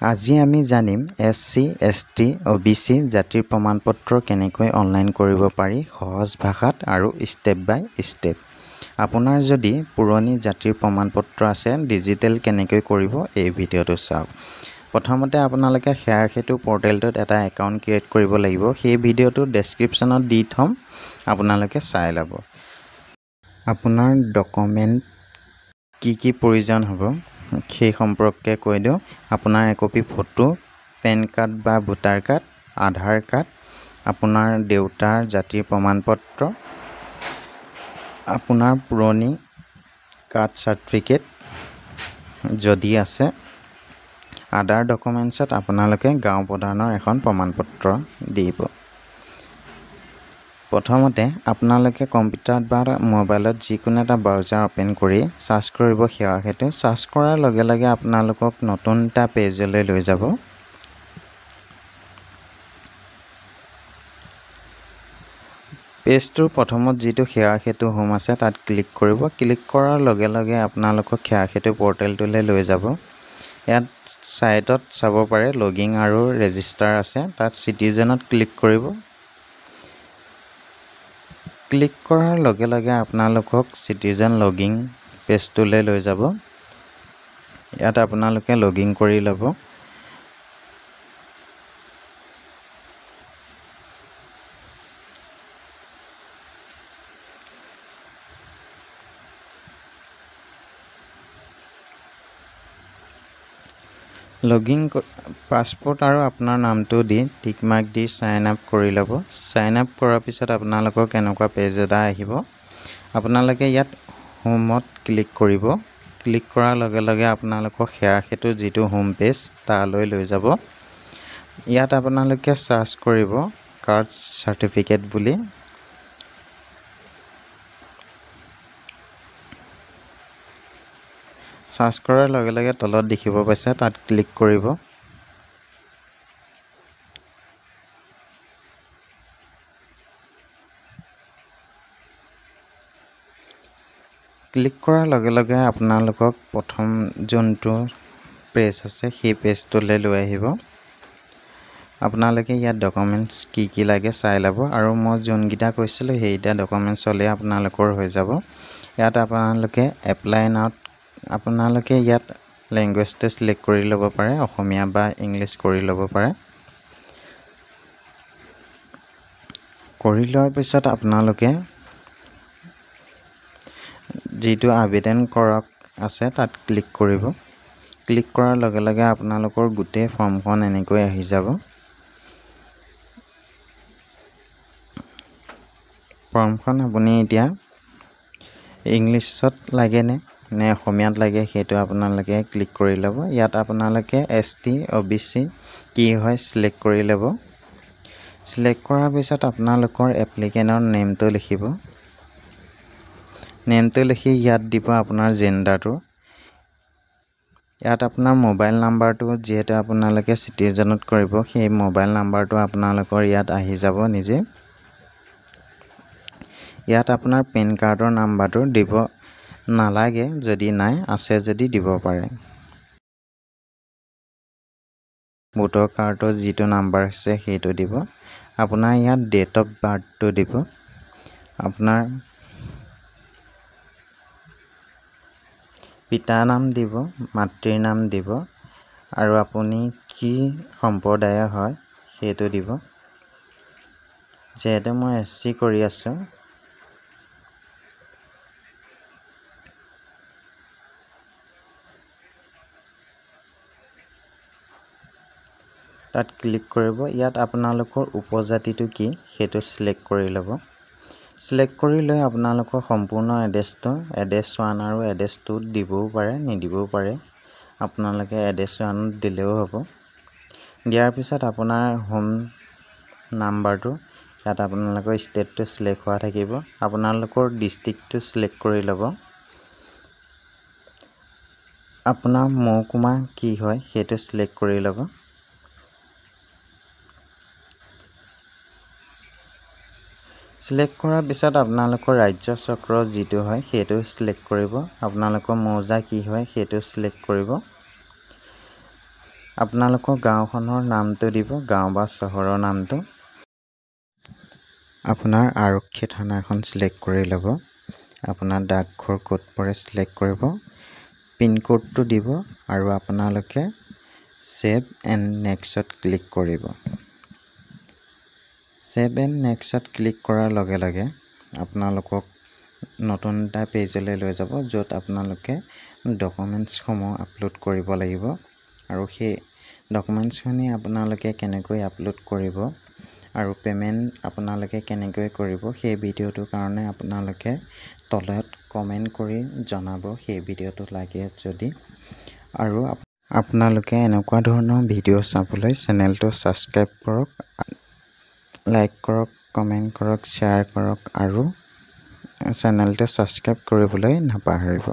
আজি আমি জানিম SC, ST, OBC জাতিৰ প্ৰমাণপত্ৰ কেনেকৈ অনলাইন কৰিব পাৰি সহজ ভাষাত আৰু ষ্টেপ বাই ষ্টেপ। আপোনাৰ যদি পুৰণি জাতিৰ প্ৰমাণপত্ৰ আছে ডিজিটেল কেনেকৈ কৰিব এই ভিডিঅ'টো চাওক। প্ৰথমতে আপোনালোকে সেয়া সেতু পৰ্টেলটোত এটা একাউণ্ট ক্ৰিয়েট কৰিব লাগিব। সেই ভিডিঅ'টো ডেছক্ৰিপশ্যনত দি থম, আপোনালোকে চাই ল'ব। আপোনাৰ ডকুমেণ্ট কি প্ৰয়োজন হ'ব সেই সম্পৰ্কে কৈ দিওঁ। আপোনাৰ একপি ফটো, পেন কাৰ্ড বা ভোটাৰ কাৰ্ড, আধাৰ কাৰ্ড, আপোনাৰ দেউতাৰ জাতিৰ প্ৰমাণপত্ৰ, আপোনাৰ পুৰণি কাষ্ট চাৰ্টিফিকেট যদি আছে, আদাৰ ডকুমেণ্টছত আপোনালোকে গাঁও প্ৰধানৰ এখন প্ৰমাণপত্ৰ দিব। প্ৰথমতে আপোনালোকে কম্পিউটাৰত বা মোবাইলত যিকোনো এটা ব্ৰাউজাৰ অপেন কৰি চাৰ্চ কৰিব সেৱা সেতু। চাৰ্চ কৰাৰ লগে লগে আপোনালোকক নতুন এটা পেজলৈ লৈ যাব। পেজটোৰ প্ৰথমত যিটো সেৱা সেতু হোম আছে তাত ক্লিক কৰিব। ক্লিক কৰাৰ লগে লগে আপোনালোকক সেৱা সেতু পৰ্টেলটোলৈ লৈ যাব। ইয়াত ছাইটত চাব পাৰে লগিং আৰু ৰেজিষ্টাৰ আছে, তাত চিটিজেনত ক্লিক কৰিব। ক্লিক কৰাৰ লগে লগে আপোনালোকক চিটিজেন লগিং পেজটোলৈ লৈ যাব। ইয়াত আপোনালোকে লগিং কৰি ল'ব। লগিং পাছপোৰ্ট আৰু আপোনাৰ নামটো দি টিক মাৰ্ক দি সাইন আপ কৰি ল'ব। সাইন আপ কৰাৰ পিছত আপোনালোকক এনেকুৱা পেজ এটা আহিব। আপোনালোকে ইয়াত হোমত ক্লিক কৰিব। ক্লিক কৰাৰ লগে লগে আপোনালোকক সেৱা সেতু যিটো হোম পেজ তালৈ লৈ যাব। ইয়াত আপোনালোকে সাৰ্চ কৰিব কাষ্ট চাৰ্টিফিকেট বুলি। সাৰ্চ কৰাৰ লগে লগে তলত দেখিব পাইছে, তাত ক্লিক কৰিব। ক্লিক কৰাৰ লগে লগে আপোনালোকক প্ৰথম যোনটো পেজ আছে সেই পেজটোলৈ লৈ আহিব। আপোনালোকে ইয়াত ডকুমেণ্টছ কি লাগে চাই ল'ব, আৰু মই যোনকেইটা কৈছিলোঁ সেইকেইটা ডকুমেণ্টছ হ'লে আপোনালোকৰ হৈ যাব। ইয়াত আপোনালোকে এপ্লাই নাওত আপোনালোকে ইয়াত লেংগুৱেজটো চিলেক্ট কৰি ল'ব পাৰে, অসমীয়া বা ইংলিছ কৰি ল'ব পাৰে। কৰি লোৱাৰ পিছত আপোনালোকে যিটো আবেদন কৰক আছে তাত ক্লিক কৰিব। ক্লিক কৰাৰ লগে লগে আপোনালোকৰ গোটেই ফৰ্মখন এনেকৈ আহি যাব। ফৰ্মখন আপুনি এতিয়া ইংলিছত লাগেনে নে অসমীয়াত লাগে সেইটো আপোনালোকে ক্লিক কৰি ল'ব। ইয়াত আপোনালোকে ST, OBC কি হয় চিলেক্ট কৰি ল'ব। চিলেক্ট কৰাৰ পিছত আপোনালোকৰ এপ্লিকেণ্টৰ নেমটো লিখিব। নেমটো লিখি ইয়াত দিব আপোনাৰ জেণ্ডাৰটো। ইয়াত আপোনাৰ মোবাইল নাম্বাৰটো যিহেতু আপোনালোকে চিটিজেনত কৰিব, সেই মোবাইল নাম্বাৰটো আপোনালোকৰ ইয়াত আহি যাব নিজে। ইয়াত আপোনাৰ পেন কাৰ্ডৰ নাম্বাৰটো দিব নালাগে, যদি নাই, আছে যদি দিব পাৰে। ভোটাৰ কাৰ্ডৰ যিটো নাম্বাৰ আছে সেইটো দিব। আপোনাৰ ইয়াত ডেট অফ বাৰ্থটো দিব। আপোনাৰ পিতাৰ নাম দিব, মাতৃৰ নাম দিব, আৰু আপুনি কি সম্প্ৰদায়ৰ হয় সেইটো দিব। যিহেতু মই SC কৰি আছোঁ, তাত ক্লিক কৰিব। ইয়াত আপোনালোকৰ উপজাতিটো কি সেইটো চিলেক্ট কৰি ল'ব। চিলেক্ট কৰি লৈ আপোনালোকৰ সম্পূৰ্ণ এড্ৰেছটো এড্ৰেছ 1 আৰু এড্ৰেছ 2 দিবও পাৰে, নিদিবও পাৰে। আপোনালোকে এড্ৰেছ 1 দিলেও হ'ব। দিয়াৰ পিছত আপোনাৰ হোম নাম্বাৰটো ইয়াত আপোনালোকৰ ষ্টেটটো চিলেক্ট হোৱা থাকিব। আপোনালোকৰ ডিষ্ট্ৰিক্টটো চিলেক্ট কৰি ল'ব। আপোনাৰ মহকুমা কি হয় সেইটো চিলেক্ট কৰি ল'ব। চিলেক্ট কৰাৰ পিছত আপোনালোকৰ ৰাজ্য চক্ৰ যিটো হয় সেইটো চিলেক্ট কৰিব। আপোনালোকৰ মৌজা কি হয় সেইটো চিলেক্ট কৰিব। আপোনালোকৰ গাঁওখনৰ নামটো দিব, গাঁও বা চহৰৰ নামটো। আপোনাৰ আৰক্ষী থানা এখন চিলেক্ট কৰি ল'ব। আপোনাৰ ডাকঘৰ ক'ত পৰে চিলেক্ট কৰিব, পিনক'ডটো দিব আৰু আপোনালোকে ছেভ এণ্ড নেক্সটত ক্লিক কৰিব। ছেভ এণ্ড নেক্সটত ক্লিক কৰাৰ লগে লগে আপোনালোকক নতুন এটা পেজলৈ লৈ যাব, য'ত আপোনালোকে ডকুমেণ্টছসমূহ আপলোড কৰিব লাগিব আৰু সেই ডকুমেণ্টছখিনি আপোনালোকে কেনেকৈ আপলোড কৰিব আৰু পে'মেণ্ট আপোনালোকে কেনেকৈ কৰিব সেই ভিডিঅ'টোৰ কাৰণে আপোনালোকে তলত কমেণ্ট কৰি জনাব সেই ভিডিঅ'টো লাগে যদি। আৰু আপোনালোকে এনেকুৱা ধৰণৰ ভিডিঅ' চাবলৈ চেনেলটো ছাবস্ক্ৰাইব কৰক, লাইক কৰক, কমেণ্ট কৰক, শ্বেয়াৰ কৰক আৰু চেনেলটো ছাবস্ক্ৰাইব কৰিবলৈ নাপাহৰিব।